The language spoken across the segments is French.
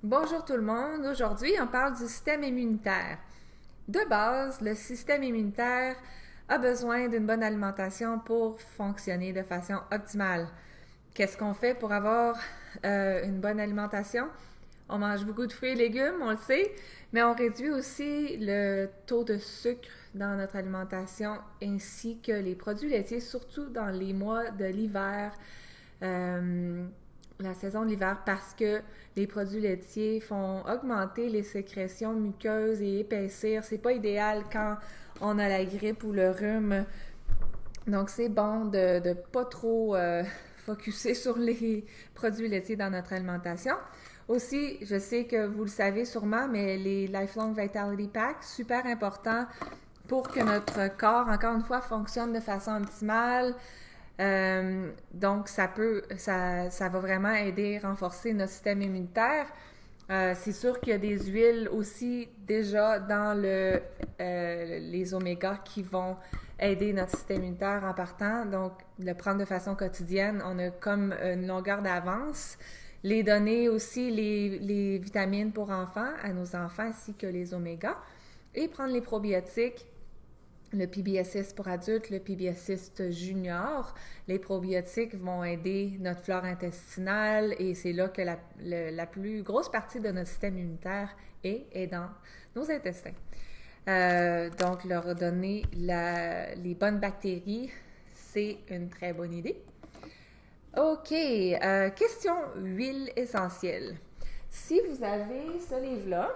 Bonjour tout le monde. Aujourd'hui, on parle du système immunitaire. De base, le système immunitaire a besoin d'une bonne alimentation pour fonctionner de façon optimale. Qu'est-ce qu'on fait pour avoir une bonne alimentation? On mange beaucoup de fruits et légumes, on le sait, mais on réduit aussi le taux de sucre dans notre alimentation ainsi que les produits laitiers, surtout dans les mois de l'hiver. La saison de l'hiver parce que les produits laitiers font augmenter les sécrétions muqueuses et épaissir. C'est pas idéal quand on a la grippe ou le rhume. Donc, c'est bon de pas trop focusser sur les produits laitiers dans notre alimentation. Aussi, je sais que vous le savez sûrement, mais les Lifelong Vitality Packs, super important pour que notre corps, encore une fois, fonctionne de façon optimale. Donc, ça va vraiment aider à renforcer notre système immunitaire. C'est sûr qu'il y a des huiles aussi déjà dans les omégas qui vont aider notre système immunitaire en partant. Donc, le prendre de façon quotidienne, on a comme une longueur d'avance. Les donner aussi les vitamines pour enfants à nos enfants ainsi que les omégas. Et prendre les probiotiques. Le PBS6 pour adultes, le PBS6 junior. Les probiotiques vont aider notre flore intestinale et c'est là que la plus grosse partie de notre système immunitaire est dans nos intestins. Donc, leur donner les bonnes bactéries, c'est une très bonne idée. OK, question huile essentielle. Si vous avez ce livre-là,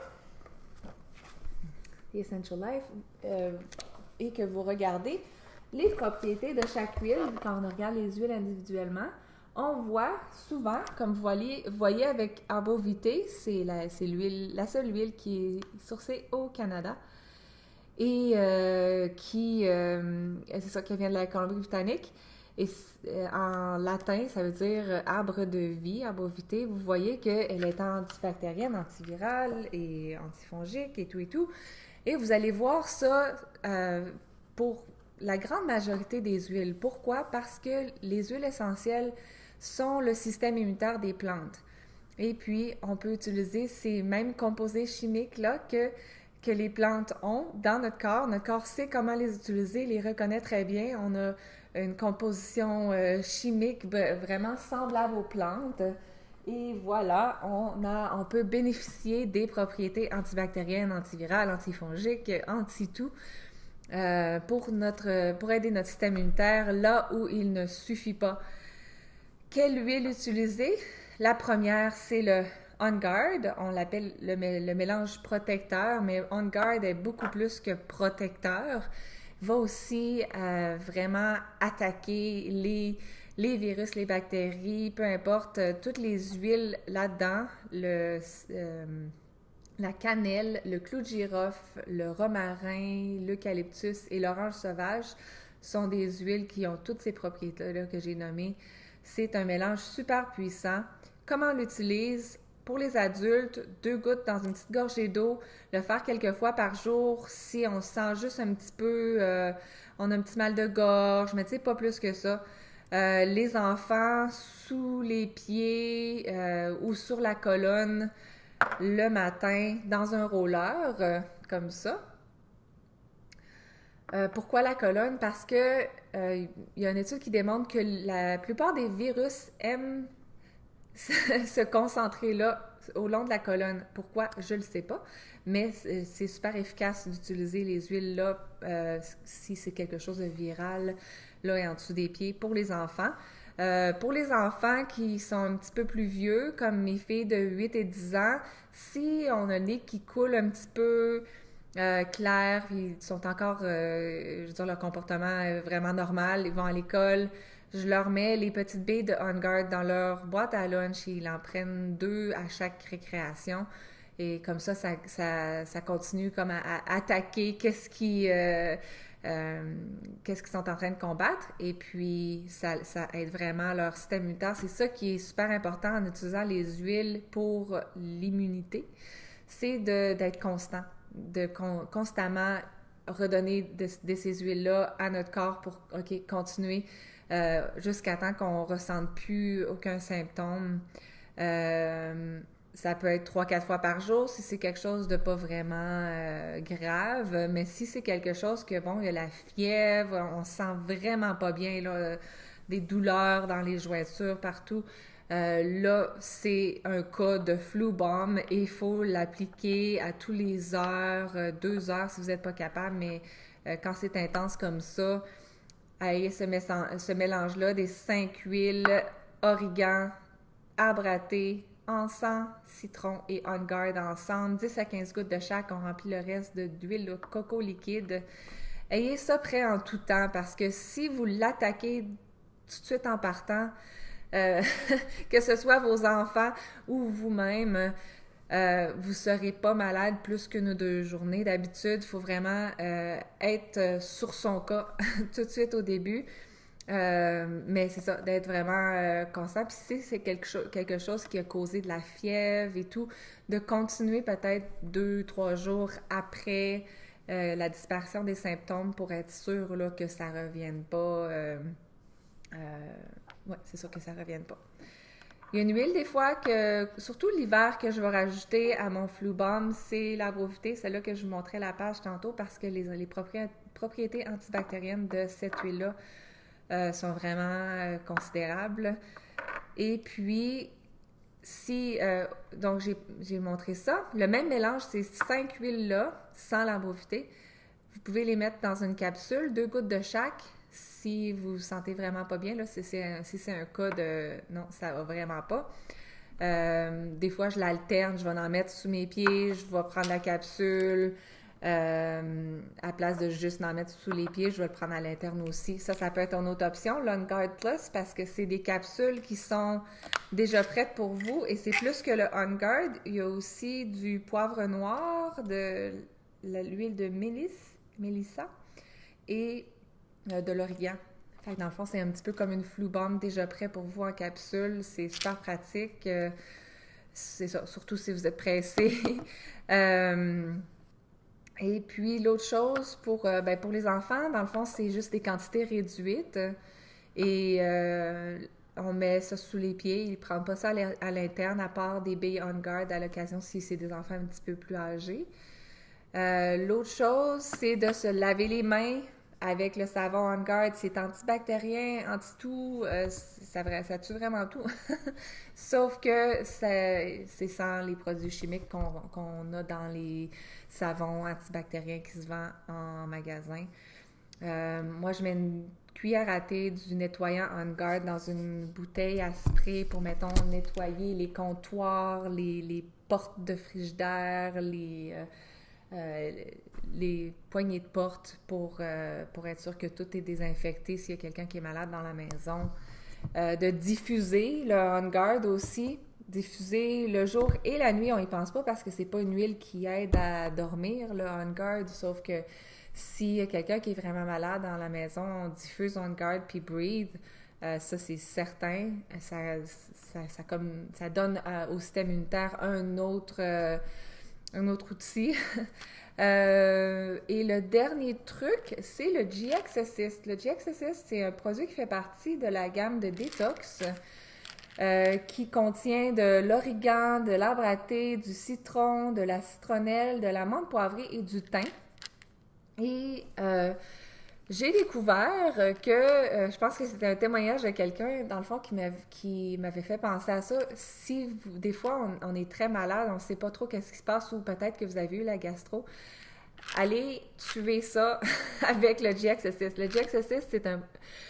The Essential Life, et que vous regardez les propriétés de chaque huile, quand on regarde les huiles individuellement, on voit souvent, comme vous voyez avec Arbovité, c'est la seule huile qui est sourcée au Canada et c'est ça qui vient de la Colombie-Britannique. Et en latin, ça veut dire arbre de vie, Arbovité. Vous voyez qu'elle est antibactérienne, antivirale et antifongique et tout et tout. Et vous allez voir ça pour la grande majorité des huiles. Pourquoi? Parce que les huiles essentielles sont le système immunitaire des plantes. Et puis, on peut utiliser ces mêmes composés chimiques-là que les plantes ont dans notre corps. Notre corps sait comment les utiliser, les reconnaît très bien. On a une composition chimique vraiment semblable aux plantes. Et voilà, on peut bénéficier des propriétés antibactériennes, antivirales, antifongiques, anti-tout pour aider notre système immunitaire là où il ne suffit pas. Quelle huile utiliser? La première, c'est le On Guard. On l'appelle le mélange protecteur, mais On Guard est beaucoup plus que protecteur. Il va aussi vraiment attaquer les virus, les bactéries, peu importe, toutes les huiles là-dedans, la cannelle, le clou de girofle, le romarin, l'eucalyptus et l'orange sauvage sont des huiles qui ont toutes ces propriétés-là que j'ai nommées. C'est un mélange super puissant. Comment on l'utilise? Pour les adultes, 2 gouttes dans une petite gorgée d'eau, le faire quelques fois par jour si on se sent juste un petit peu, on a un petit mal de gorge, mais tu sais, pas plus que ça. Les enfants sous les pieds ou sur la colonne le matin dans un roller, comme ça. Pourquoi la colonne? Parce que y a une étude qui démontre que la plupart des virus aiment se concentrer là, au long de la colonne. Pourquoi? Je le sais pas, mais c'est super efficace d'utiliser les huiles là si c'est quelque chose de viral, là et en dessous des pieds pour les enfants. Pour les enfants qui sont un petit peu plus vieux, comme mes filles de 8 et 10 ans, si on a le nez qui coule un petit peu clair, puis ils sont encore, je veux dire, leur comportement est vraiment normal, ils vont à l'école, je leur mets les petites billes de On Guard dans leur boîte à lunch et ils en prennent 2 à chaque récréation. Et comme ça continue comme à attaquer qu'est-ce qu'ils sont en train de combattre. Et puis, ça aide vraiment leur système immunitaire. C'est ça qui est super important en utilisant les huiles pour l'immunité. C'est d'être constant, de constamment redonner de ces huiles-là à notre corps pour continuer jusqu'à temps qu'on ne ressente plus aucun symptôme. Ça peut être 3-4 fois par jour si c'est quelque chose de pas vraiment grave, mais si c'est quelque chose que, bon, il y a la fièvre, on se sent vraiment pas bien, là, des douleurs dans les jointures, partout, là, c'est un cas de flu bomb et il faut l'appliquer à tous les heures, 2 heures si vous n'êtes pas capable, mais quand c'est intense comme ça, ayez ce mélange-là des 5 huiles, origan, arbre à thé, encens, citron et On Guard ensemble, 10 à 15 gouttes de chaque, on remplit le reste d'huile de coco liquide. Ayez ça prêt en tout temps parce que si vous l'attaquez tout de suite en partant, que ce soit vos enfants ou vous-même, vous ne serez pas malade plus qu'une ou 2 journées. D'habitude, il faut vraiment être sur son cas tout de suite au début. Mais c'est ça, d'être vraiment constant. Puis si c'est quelque chose qui a causé de la fièvre et tout, de continuer peut-être 2-3 jours après la disparition des symptômes pour être sûr là, que ça ne revienne pas. Ouais, c'est sûr que ça ne revienne pas. Il y a une huile des fois que, surtout l'hiver, que je vais rajouter à mon Flu Bomb, c'est l'arbre vitae, celle-là que je vous montrais la page tantôt, parce que les propriétés antibactériennes de cette huile-là sont vraiment considérables. Et puis, donc j'ai montré ça. Le même mélange, ces 5 huiles-là, sans l'arbre vitae, vous pouvez les mettre dans une capsule, 2 gouttes de chaque. Si vous vous sentez vraiment pas bien, là, si c'est un cas de non, ça va vraiment pas. Des fois, je l'alterne, je vais en mettre sous mes pieds, je vais prendre la capsule. À place de juste en mettre sous les pieds, je vais le prendre à l'interne aussi. Ça peut être une autre option, l'On Guard Plus, parce que c'est des capsules qui sont déjà prêtes pour vous. Et c'est plus que le On Guard. Il y a aussi du poivre noir, de l'huile de mélissa et de l'origan. Fait que dans le fond, c'est un petit peu comme une Flu Bomb déjà prêt pour vous en capsule. C'est super pratique. C'est ça, surtout si vous êtes pressé. Et puis, l'autre chose pour les enfants, dans le fond, c'est juste des quantités réduites. Et on met ça sous les pieds. Ils ne prennent pas ça à l'interne, à part des billes On Guard à l'occasion si c'est des enfants un petit peu plus âgés. L'autre chose, c'est de se laver les mains avec le savon On Guard. C'est antibactérien, anti-tout, ça tue vraiment tout. Sauf que c'est sans les produits chimiques qu'on a dans les savons antibactériens qui se vendent en magasin. Moi, je mets une cuillère à thé du nettoyant On Guard dans une bouteille à spray pour, mettons, nettoyer les comptoirs, les portes de frigidaire, les poignées de porte pour être sûr que tout est désinfecté s'il y a quelqu'un qui est malade dans la maison. De diffuser le On Guard aussi. Diffuser le jour et la nuit, on n'y pense pas parce que c'est pas une huile qui aide à dormir, le On Guard, sauf que s'il y a quelqu'un qui est vraiment malade dans la maison, on diffuse On Guard puis Breathe. Ça, c'est certain. Ça donne au système immunitaire un autre outil. Et le dernier truc, c'est le GX Assist. Le GX Assist, c'est un produit qui fait partie de la gamme de détox qui contient de l'origan, de l'arbre à thé, du citron, de la citronnelle, de la menthe poivrée et du thym. Et j'ai découvert que, je pense que c'était un témoignage de quelqu'un, dans le fond, qui m'avait fait penser à ça. Des fois, on est très malade, on ne sait pas trop qu'est-ce qui se passe, ou peut-être que vous avez eu la gastro, allez tuer ça avec le GX Assist. Le GX Assist,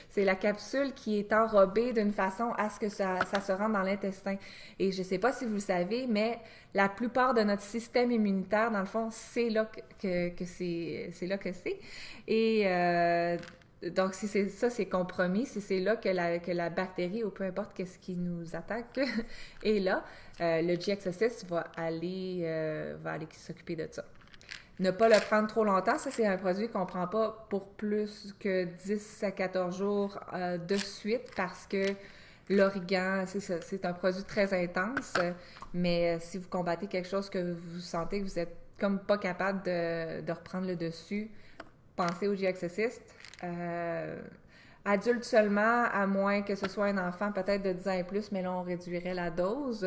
c'est la capsule qui est enrobée d'une façon à ce que ça se rende dans l'intestin. Et je ne sais pas si vous le savez, mais la plupart de notre système immunitaire, dans le fond, c'est là que c'est. Et donc, si c'est compromis, si c'est là que la bactérie ou peu importe qu'est-ce qui nous attaque est là, le GX Assist va aller s'occuper de ça. Ne pas le prendre trop longtemps, ça c'est un produit qu'on ne prend pas pour plus que 10 à 14 jours de suite parce que l'origan, c'est un produit très intense, mais si vous combattez quelque chose que vous sentez que vous n'êtes comme pas capable de reprendre le dessus, pensez au GX Assist. Adulte seulement, à moins que ce soit un enfant peut-être de 10 ans et plus, mais là on réduirait la dose.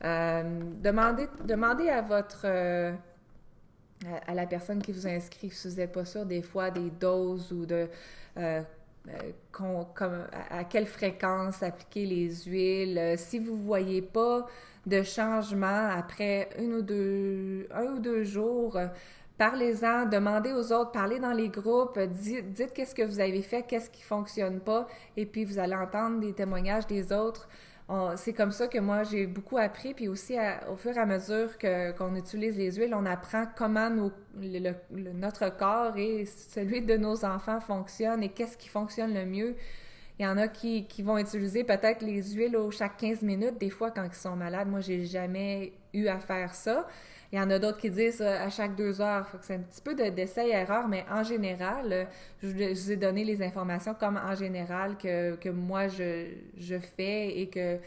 Demandez à votre... à la personne qui vous inscrit, si vous n'êtes pas sûr des fois des doses ou de... à quelle fréquence appliquer les huiles. Si vous ne voyez pas de changement après un ou deux jours, parlez-en, demandez aux autres, parlez dans les groupes, dites qu'est-ce que vous avez fait, qu'est-ce qui ne fonctionne pas, et puis vous allez entendre des témoignages des autres. C'est comme ça que moi, j'ai beaucoup appris, puis aussi au fur et à mesure qu'on utilise les huiles, on apprend comment notre corps et celui de nos enfants fonctionne et qu'est-ce qui fonctionne le mieux. Il y en a qui vont utiliser peut-être les huiles chaque 15 minutes, des fois quand ils sont malades. Moi, j'ai jamais eu à faire ça. Il y en a d'autres qui disent à chaque 2 heures. C'est un petit peu d'essai-erreur, mais en général, je vous ai donné les informations comme en général que moi, je fais et que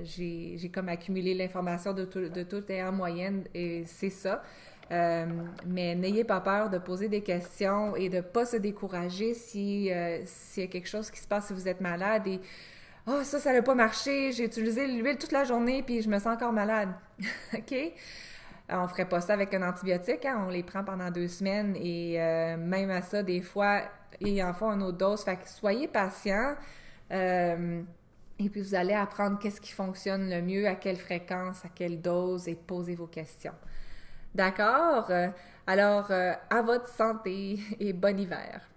j'ai comme accumulé l'information de tout et en moyenne, et c'est ça. Mais n'ayez pas peur de poser des questions et de ne pas se décourager s'il y a quelque chose qui se passe si vous êtes malade et « ça n'a pas marché, j'ai utilisé l'huile toute la journée puis je me sens encore malade. » OK? On ne ferait pas ça avec un antibiotique, hein? On les prend pendant 2 semaines et même à ça, des fois, ils en font une autre dose. Fait que soyez patient et puis vous allez apprendre qu'est-ce qui fonctionne le mieux, à quelle fréquence, à quelle dose et posez vos questions. D'accord? Alors, à votre santé et bon hiver!